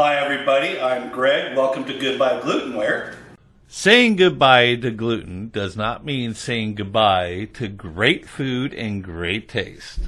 Hi everybody, I'm Greg. Welcome to Goodbye Glutenware. Saying goodbye to gluten does not mean saying goodbye to great food and great taste.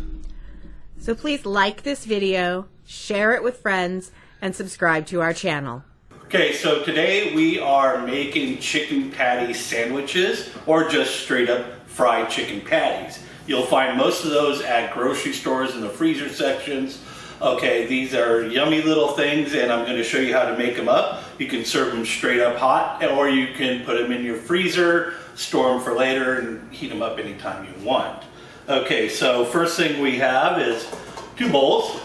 So please like this video, share it with friends, and subscribe to our channel. Okay, so today we are making chicken patty sandwiches or just straight up fried chicken patties. You'll find most of those at grocery stores in the freezer sections. Okay, these are yummy little things and I'm going to show you how to make them up. You can serve them straight up hot or you can put them in your freezer, store them for later and heat them up anytime you want. Okay, so first thing we have is 2 bowls,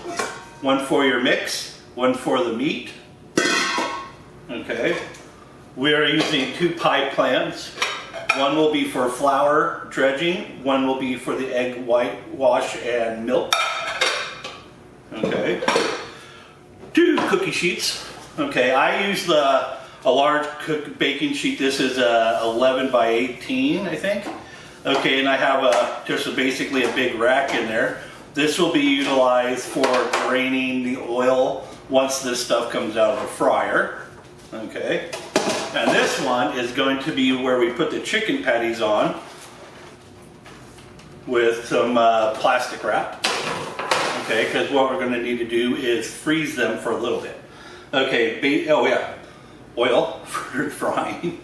one for your mix, one for the meat. Okay, we are using 2 pie plans. One will be for flour dredging, one will be for the egg whitewash and milk. Okay, 2 cookie sheets. Okay, I use a large baking sheet. This is 11 by 18, I think. Okay, and I have just basically a big rack in there. This will be utilized for draining the oil once this stuff comes out of the fryer. Okay, and this one is going to be where we put the chicken patties on with some plastic wrap. Okay, because what we're going to need to do is freeze them for a little bit. Okay, oil for frying.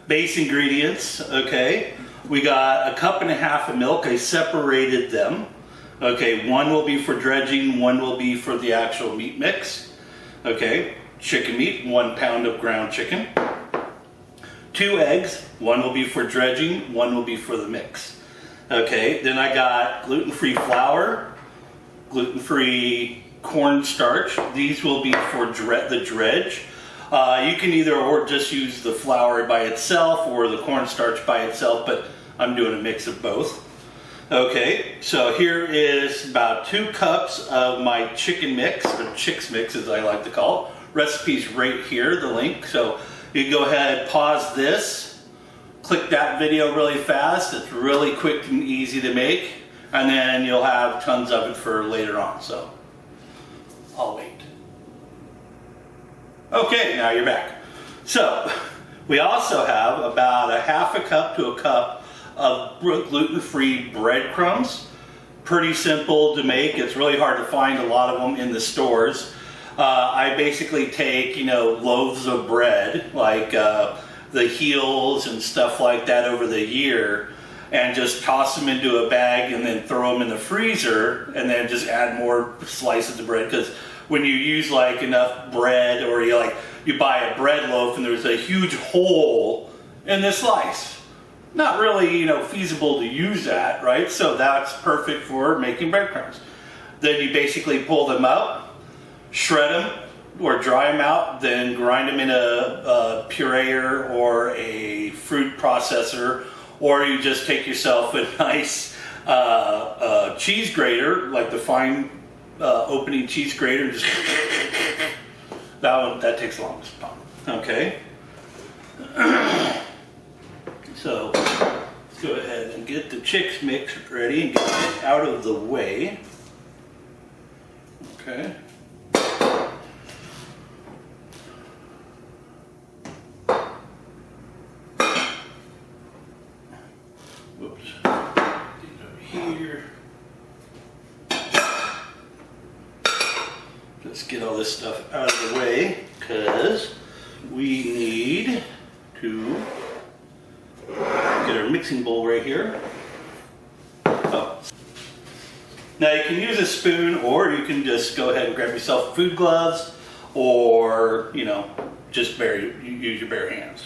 Base ingredients, okay. We got 1.5 cups of milk. I separated them. Okay, one will be for dredging, one will be for the actual meat mix. Okay, chicken meat, 1 pound of ground chicken. 2 eggs, one will be for dredging, one will be for the mix. Okay, then I got gluten-free flour, gluten-free cornstarch. These will be for the dredge. You can either just use the flour by itself or the cornstarch by itself, but I'm doing a mix of both. Okay, so here is about 2 cups of my chicken mix, or CHIX mix as I like to call it. Recipe's right here, the link. So you can go ahead, pause this. Click that video really fast. It's really quick and easy to make, and then you'll have tons of it for later on, so I'll wait. Okay, now you're back. So we also have about 1/2 cup to 1 cup of gluten-free breadcrumbs. Pretty simple to make. It's really hard to find a lot of them in the stores. I basically take, loaves of bread, like the heels and stuff like that over the year, and just toss them into a bag and then throw them in the freezer and then just add more slices of bread. Because when you use like enough bread, or you buy a bread loaf and there's a huge hole in the slice, not really feasible to use that, right? So that's perfect for making breadcrumbs. Then you basically pull them out, shred them or dry them out, then grind them in a pureer or a fruit processor, or you just take yourself a nice cheese grater, like the fine opening cheese grater, and just that takes the longest time. Okay, so let's go ahead and get the CHIX mix ready and get it out of the way. Okay. Whoops. Here. Let's get all this stuff out of the way because we need to get our mixing bowl right here. Oh. Now you can use a spoon, or you can just go ahead and grab yourself food gloves, or just use your bare hands.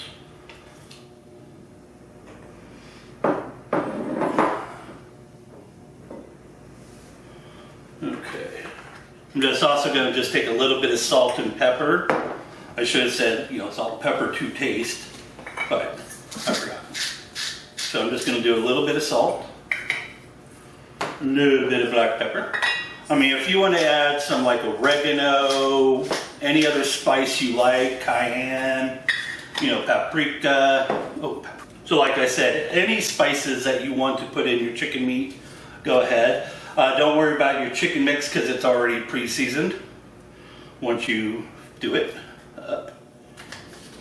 Okay. I'm just also going to just take a little bit of salt and pepper. I should have said, salt and pepper to taste, but I forgot. So I'm just going to do a little bit of salt, a little bit of black pepper. I mean, if you want to add some like oregano, any other spice you like, cayenne, paprika. So like I said, any spices that you want to put in your chicken meat, go ahead. Don't worry about your chicken mix because it's already pre-seasoned. once you do it up.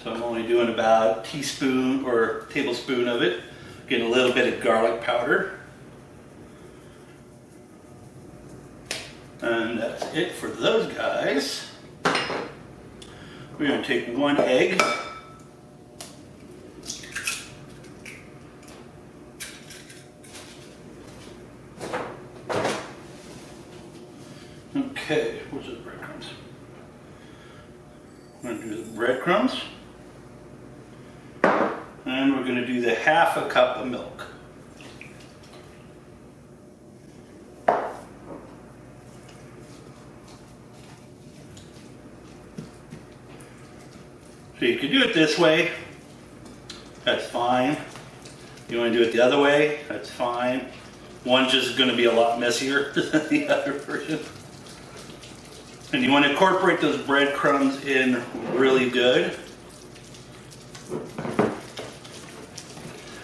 So I'm only doing about a teaspoon or tablespoon of it. Getting a little bit of garlic powder. And that's it for those guys. We're going to take 1 egg. Okay, where's the breadcrumbs? We're going to do the breadcrumbs. And we're going to do the 1/2 cup of milk. So you can do it this way, that's fine. You want to do it the other way, that's fine. One's just going to be a lot messier than the other version. And you want to incorporate those breadcrumbs in really good.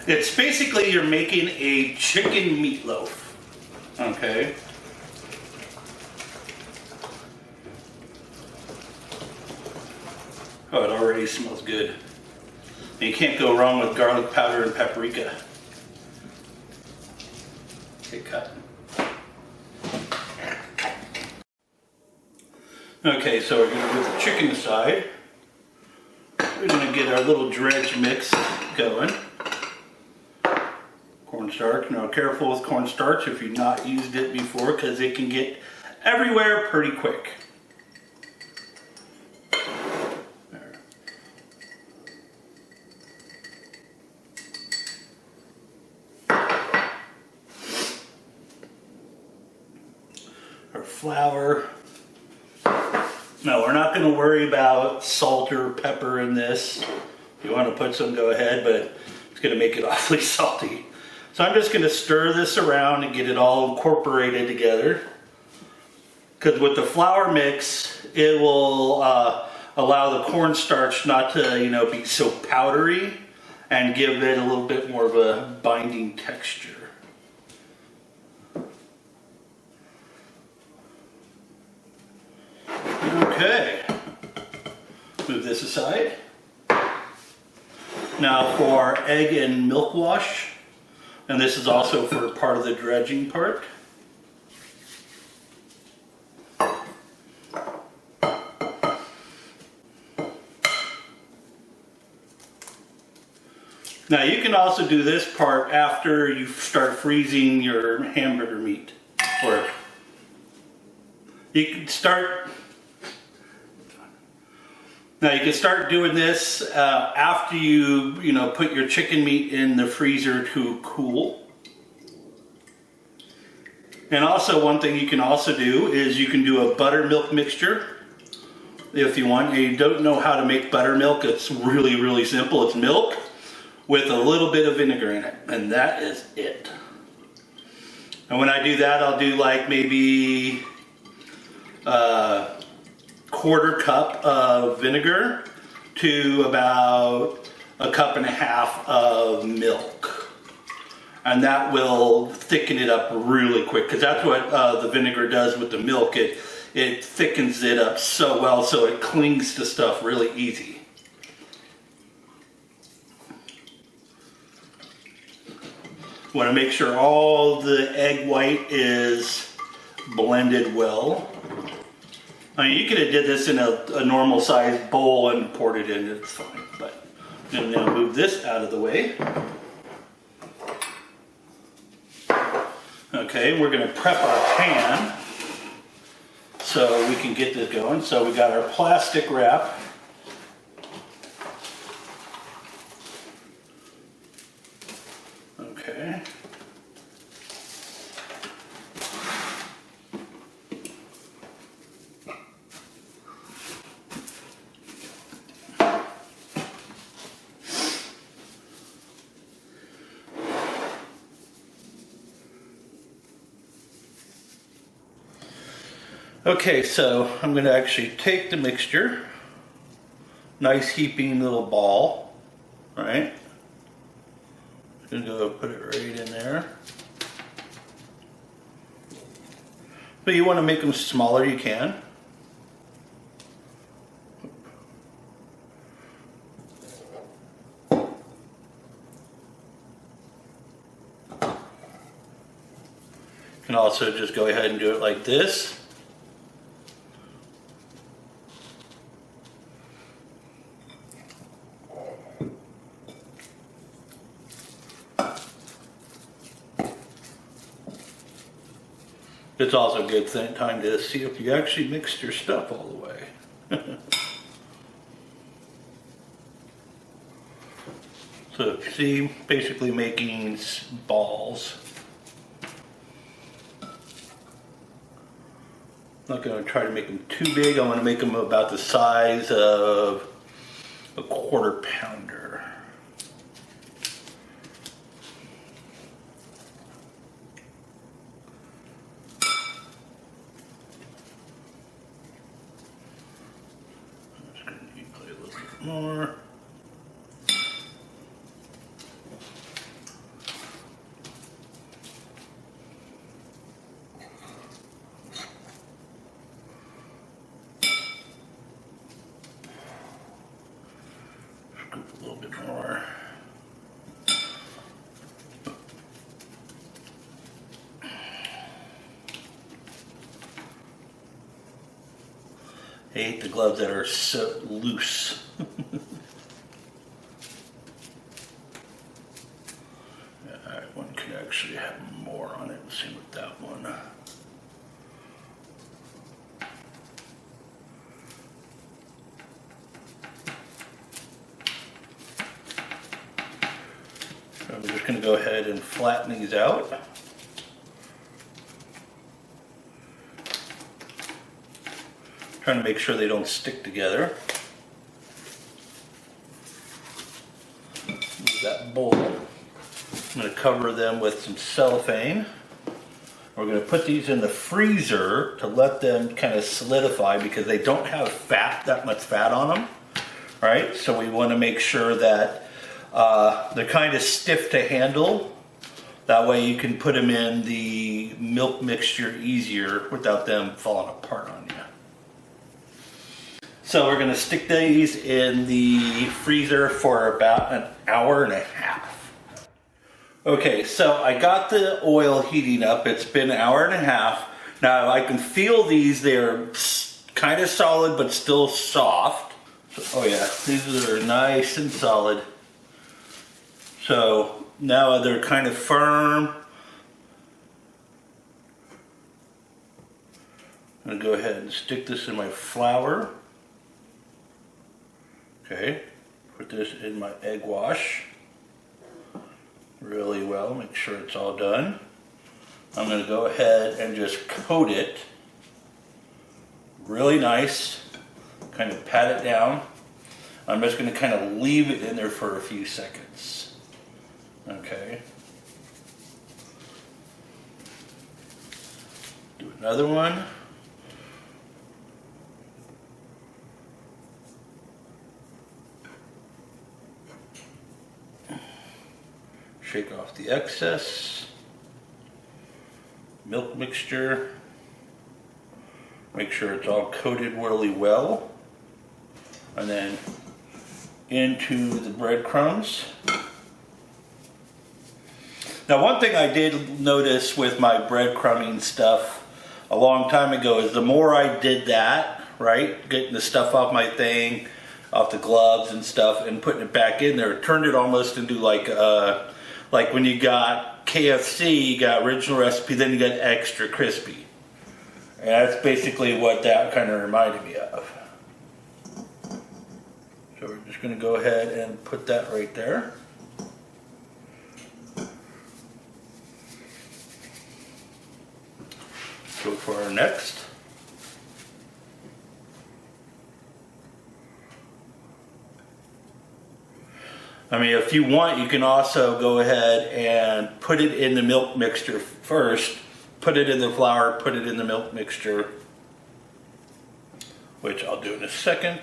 It's basically you're making a chicken meatloaf, okay? Oh, it already smells good. And you can't go wrong with garlic powder and paprika. Okay, cut. Okay, so we're going to put the chicken aside. We're going to get our little dredge mix going. Cornstarch. Now, careful with cornstarch if you've not used it before, because it can get everywhere pretty quick. Our flour. No, we're not going to worry about salt or pepper in this. If you want to put some, go ahead, but it's going to make it awfully salty. So I'm just going to stir this around and get it all incorporated together. Because with the flour mix, it will allow the cornstarch not to, be so powdery and give it a little bit more of a binding texture. Okay, move this aside. Now for egg and milk wash, and this is also for part of the dredging part. Now you can also do this part after you start freezing your hamburger meat, or you can start. Now you can start doing this after you put your chicken meat in the freezer to cool. And also one thing you can also do is you can do a buttermilk mixture if you want. And you don't know how to make buttermilk, it's really, really simple. It's milk with a little bit of vinegar in it, and that is it. And when I do that, I'll do like maybe 1/4 cup of vinegar to about 1.5 cups of milk. And that will thicken it up really quick, because that's what the vinegar does with the milk. It thickens it up so well, so it clings to stuff really easy. Want to make sure all the egg white is blended well. I mean, you could have did this in a normal sized bowl and poured it in, it's fine. But I'm going to move this out of the way. Okay, we're going to prep our pan so we can get this going. So we got our plastic wrap. Okay. Okay, so I'm going to actually take the mixture, nice heaping little ball, right? I'm going to go put it right in there. But you want to make them smaller, you can. can also just go ahead and do it like this. It's also a good time to see if you actually mixed your stuff all the way. So see, basically making balls. I'm not going to try to make them too big. I want to make them about the size of a 1/4 pounder. More. Scoop a little bit more. I hate the gloves that are so loose. Alright, one could actually have more on it. Let's see with that one. So I'm just going to go ahead and flatten these out. Trying to make sure they don't stick together. Use that bowl. I'm going to cover them with some cellophane. We're going to put these in the freezer to let them kind of solidify because they don't have that much fat on them. All right, so we want to make sure that they're kind of stiff to handle. That way you can put them in the milk mixture easier without them falling apart on you. So we're going to stick these in the freezer for about 1.5 hours. Okay, so I got the oil heating up. It's been 1.5 hours. Now I can feel these. They're kind of solid but still soft. Oh yeah, these are nice and solid. So now they're kind of firm. I'm going to go ahead and stick this in my flour. Okay, put this in my egg wash really well, make sure it's all done. I'm going to go ahead and just coat it really nice, kind of pat it down. I'm just going to kind of leave it in there for a few seconds. Okay. Do another one. Shake off the excess. Milk mixture. Make sure it's all coated really well. And then into the breadcrumbs. Now one thing I did notice with my breadcrumbing stuff a long time ago is the more I did that, right, getting the stuff off my thing, off the gloves and stuff and putting it back in there, it turned it almost into like when you got KFC, you got original recipe, then you got extra crispy. And that's basically what that kind of reminded me of. So we're just going to go ahead and put that right there. Go for our next. I mean, if you want, you can also go ahead and put it in the milk mixture first. Put it in the flour, put it in the milk mixture, which I'll do in a second.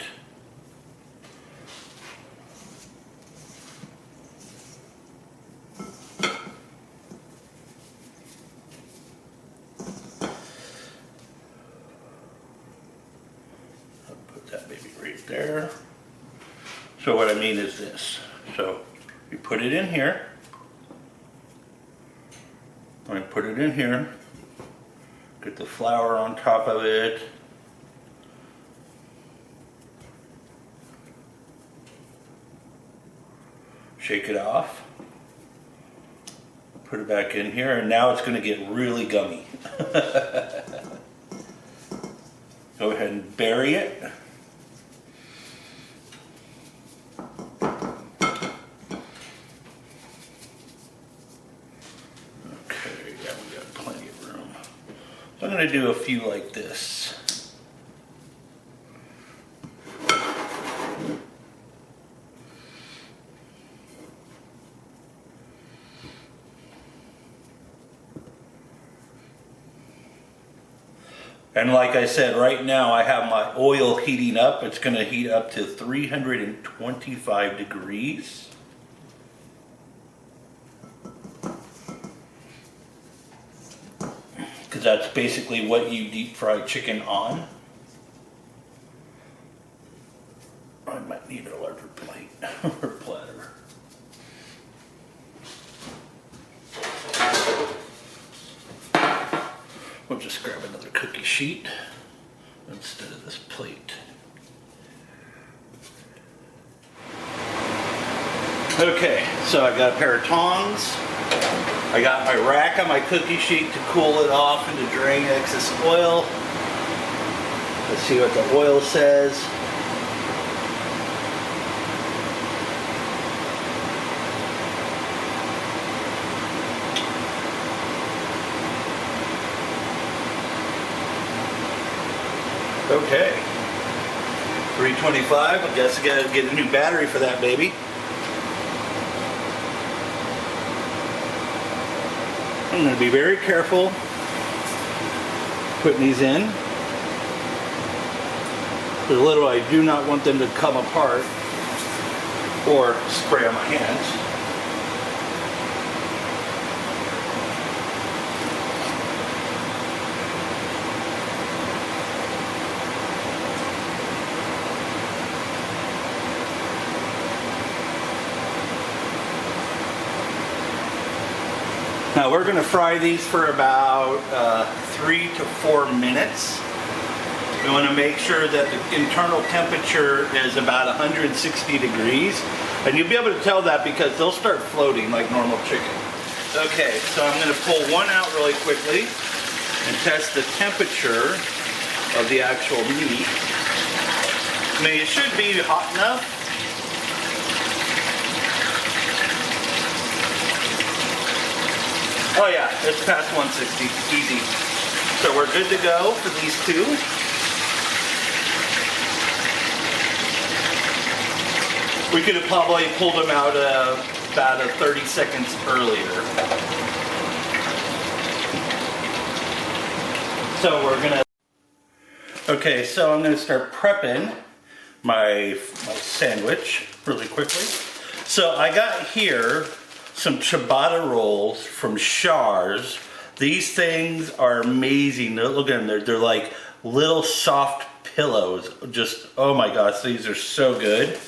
I'll put that baby right there. So what I mean is this. So you put it in here. I put it in here. Get the flour on top of it. Shake it off. Put it back in here, and now it's going to get really gummy. Go ahead and bury it. Okay, yeah, we got plenty of room. So I'm going to do a few like this. And like I said, right now I have my oil heating up. It's going to heat up to 325 degrees. Because that's basically what you deep fry chicken on. I might need a larger plate or platter. We'll just grab another cookie sheet instead of this plate. Okay, so I got a pair of tongs. I got my rack on my cookie sheet to cool it off and to drain excess oil. Let's see what the oil says. Okay, 325. I guess I gotta get a new battery for that baby. I'm gonna be very careful putting these in. Because literally I do not want them to come apart or spray on my hands. Now we're going to fry these for about 3 to 4 minutes. We want to make sure that the internal temperature is about 160 degrees. And you'll be able to tell that because they'll start floating like normal chicken. Okay, so I'm going to pull one out really quickly and test the temperature of the actual meat. I mean, it should be hot enough. Oh yeah, it's past 160, easy. So we're good to go for these two. We could have probably pulled them out about 30 seconds earlier. So we're gonna... Okay, so I'm gonna start prepping my sandwich really quickly. So I got here some ciabatta rolls from Shar's. These things are amazing. Look at them, they're like little soft pillows. Just, oh my gosh, these are so good.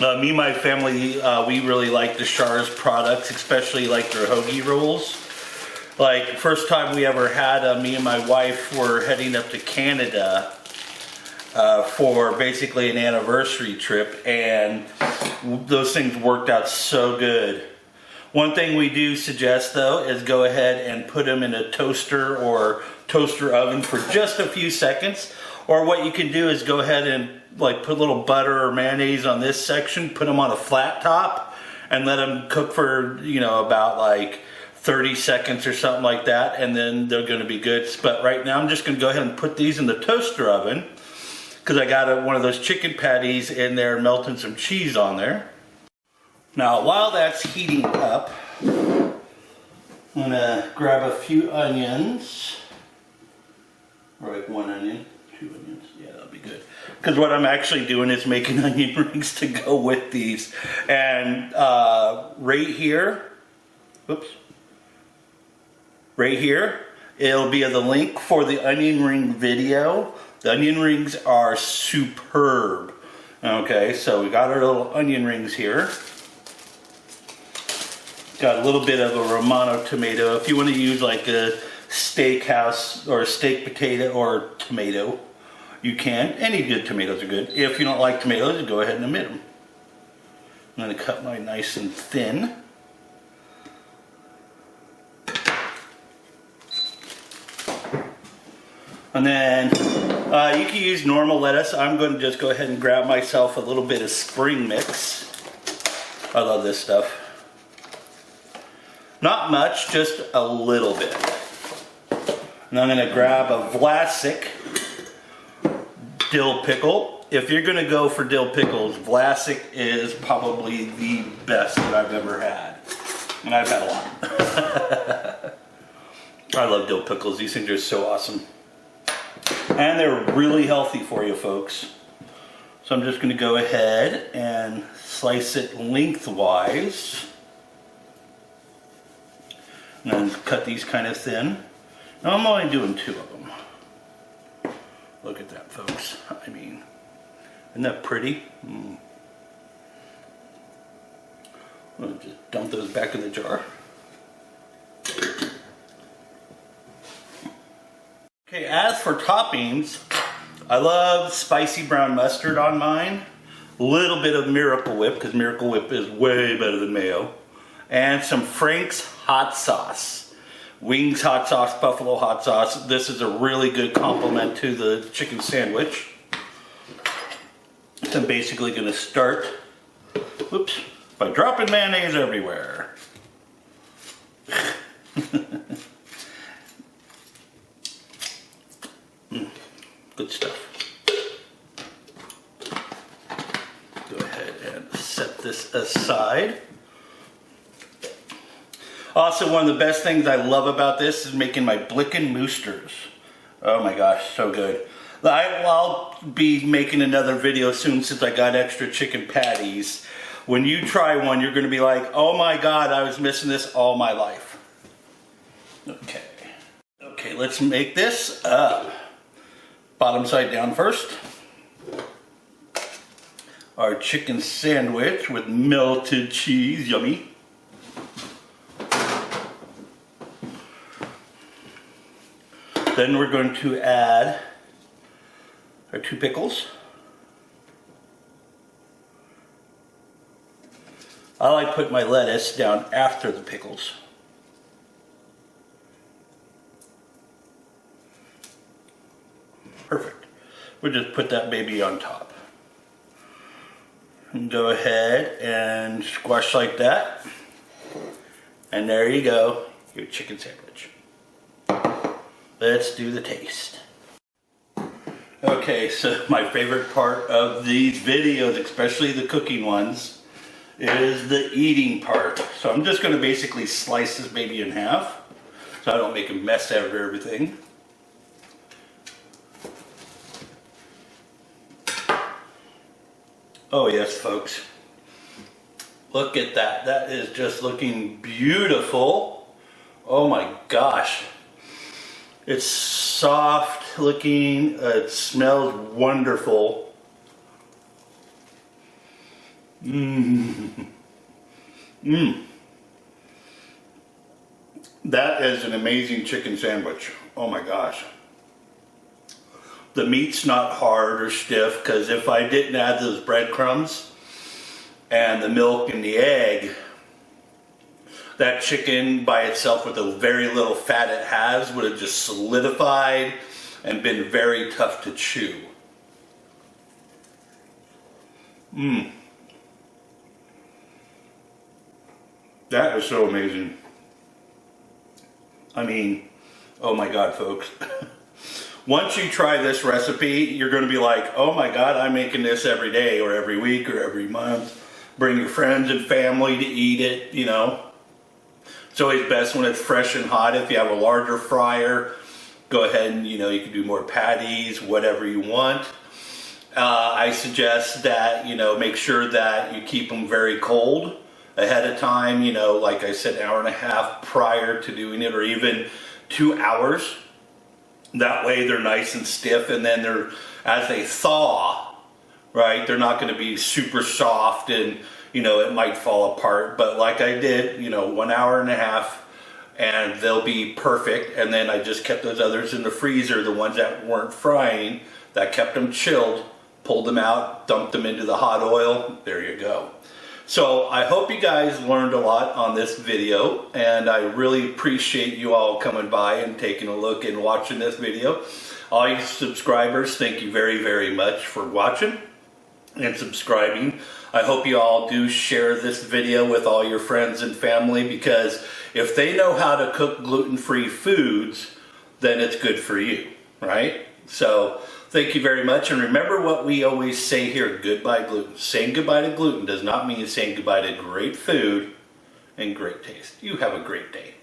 Me and my family, we really like the Shar's products, especially like their hoagie rolls. Like, first time we ever had them, me and my wife were heading up to Canada for basically an anniversary trip, and those things worked out so good. One thing we do suggest though is go ahead and put them in a toaster or toaster oven for just a few seconds. Or what you can do is go ahead and like put a little butter or mayonnaise on this section, put them on a flat top, and let them cook for, you know, about like 30 seconds or something like that, and then they're going to be good. But right now I'm just going to go ahead and put these in the toaster oven because I got one of those chicken patties in there melting some cheese on there. Now while that's heating up, I'm going to grab a few onions, or like 1 onion, 2 onions, yeah, that'll be good. Because what I'm actually doing is making onion rings to go with these. And right here, oops, right here, it'll be the link for the onion ring video. The onion rings are superb. Okay, so we got our little onion rings here. Got a little bit of a Romano tomato. If you want to use like a steakhouse or steak potato or tomato, you can. Any good tomatoes are good. If you don't like tomatoes, go ahead and omit them. I'm going to cut mine nice and thin. And then you can use normal lettuce. I'm going to just go ahead and grab myself a little bit of spring mix. I love this stuff. Not much, just a little bit. And I'm going to grab a Vlasic dill pickle. If you're going to go for dill pickles, Vlasic is probably the best that I've ever had. And I've had a lot. I love dill pickles. These things are so awesome. And they're really healthy for you folks. So I'm just going to go ahead and slice it lengthwise. And then cut these kind of thin. Now I'm only doing 2 of them. Look at that, folks. I mean, isn't that pretty? I'll just dump those back in the jar. Okay, as for toppings, I love spicy brown mustard on mine. A little bit of Miracle Whip, because Miracle Whip is way better than mayo. And some Frank's hot sauce. Wings hot sauce, buffalo hot sauce. This is a really good complement to the chicken sandwich. So I'm basically going to start, whoops, by dropping mayonnaise everywhere. Good stuff. Go ahead and set this aside. Also, one of the best things I love about this is making my Blicken Moosters. Oh my gosh, so good. I'll be making another video soon since I got extra chicken patties. When you try one, you're going to be like, oh my God, I was missing this all my life. Okay. Okay, let's make this bottom side down first. Our chicken sandwich with melted cheese, yummy. Then we're going to add our 2 pickles. I like put my lettuce down after the pickles. Perfect. We'll just put that baby on top. And go ahead and squash like that. And there you go, your chicken sandwich. Let's do the taste. Okay, so my favorite part of these videos, especially the cooking ones, is the eating part. So I'm just going to basically slice this baby in half so I don't make a mess out of everything. Oh yes, folks. Look at that. That is just looking beautiful. Oh my gosh. It's soft looking. It smells wonderful. That is an amazing chicken sandwich. Oh my gosh. The meat's not hard or stiff, because if I didn't add those breadcrumbs and the milk and the egg, that chicken by itself with the very little fat it has would have just solidified and been very tough to chew. That is so amazing. I mean, oh my God, folks. Once you try this recipe, you're going to be like, oh my God, I'm making this every day or every week or every month. Bring your friends and family to eat it, you know. It's always best when it's fresh and hot. If you have a larger fryer, go ahead and, you know, you can do more patties, whatever you want. I suggest that, you know, make sure that you keep them very cold ahead of time, you know, like I said, an hour and a half prior to doing it, or even 2 hours. That way they're nice and stiff, and then they're, as they thaw, right, they're not going to be super soft and, you know, it might fall apart. But like I did, you know, 1 hour and a half, and they'll be perfect. And then I just kept those others in the freezer, the ones that weren't frying, that kept them chilled, pulled them out, dumped them into the hot oil. There you go. So I hope you guys learned a lot on this video, and I really appreciate you all coming by and taking a look and watching this video. All you subscribers, thank you very, very much for watching and subscribing. I hope you all do share this video with all your friends and family, because if they know how to cook gluten-free foods, then it's good for you, right? So thank you very much, and remember what we always say here, goodbye gluten. Saying goodbye to gluten does not mean saying goodbye to great food and great taste. You have a great day.